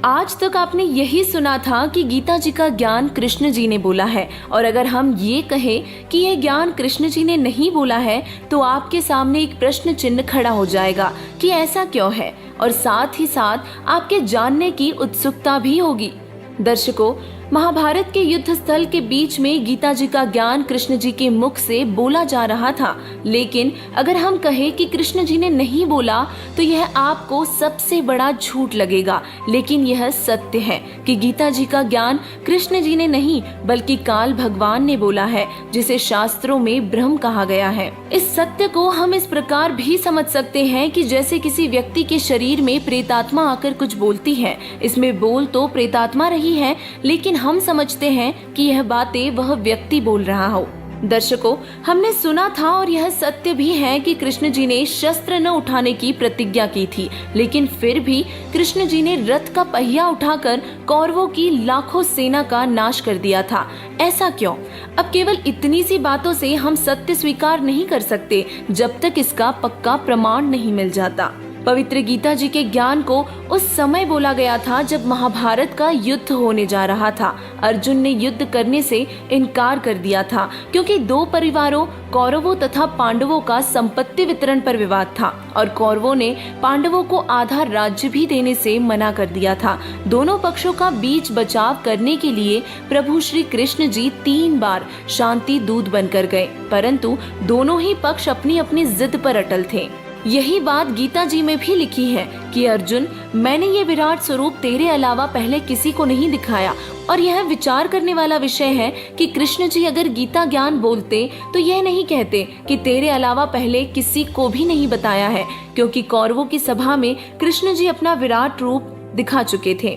आज तक आपने यही सुना था कि गीता जी का ज्ञान कृष्ण जी ने बोला है, और अगर हम ये कहें कि ये ज्ञान कृष्ण जी ने नहीं बोला है तो आपके सामने एक प्रश्न चिन्ह खड़ा हो जाएगा कि ऐसा क्यों है, और साथ ही साथ आपके जानने की उत्सुकता भी होगी। दर्शकों, महाभारत के युद्ध स्थल के बीच में गीता जी का ज्ञान कृष्ण जी के मुख से बोला जा रहा था, लेकिन अगर हम कहें कि कृष्ण जी ने नहीं बोला तो यह आपको सबसे बड़ा झूठ लगेगा। लेकिन यह सत्य है कि गीता जी का ज्ञान कृष्ण जी ने नहीं बल्कि काल भगवान ने बोला है, जिसे शास्त्रों में ब्रह्म कहा गया है। इस सत्य को हम इस प्रकार भी समझ सकते हैं कि जैसे किसी व्यक्ति के शरीर में प्रेतात्मा आकर कुछ बोलती है। इसमें बोल तो प्रेतात्मा रही है, लेकिन हम समझते हैं कि यह बातें वह व्यक्ति बोल रहा हो। दर्शकों, हमने सुना था और यह सत्य भी है कि कृष्ण जी ने शस्त्र न उठाने की प्रतिज्ञा की थी, लेकिन फिर भी कृष्ण जी ने रथ का पहिया उठाकर कौरवों की लाखों सेना का नाश कर दिया था। ऐसा क्यों? अब केवल इतनी सी बातों से हम सत्य स्वीकार नहीं कर सकते जब तक इसका पक्का प्रमाण नहीं मिल जाता। पवित्र गीता जी के ज्ञान को उस समय बोला गया था जब महाभारत का युद्ध होने जा रहा था। अर्जुन ने युद्ध करने से इनकार कर दिया था क्योंकि दो परिवारों कौरवों तथा पांडवों का संपत्ति वितरण पर विवाद था, और कौरवों ने पांडवों को आधा राज्य भी देने से मना कर दिया था। दोनों पक्षों का बीच बचाव करने के लिए प्रभु श्री कृष्ण जी 3 बार शांति दूत बनकर गए, परंतु दोनों ही पक्ष अपनी अपनी जिद पर अटल थे। यही बात गीता जी में भी लिखी है कि अर्जुन, मैंने ये विराट स्वरूप तेरे अलावा पहले किसी को नहीं दिखाया। और यह विचार करने वाला विषय है कि कृष्ण जी अगर गीता ज्ञान बोलते तो यह नहीं कहते कि तेरे अलावा पहले किसी को भी नहीं बताया है, क्योंकि कौरवों की सभा में कृष्ण जी अपना विराट रूप दिखा चुके थे।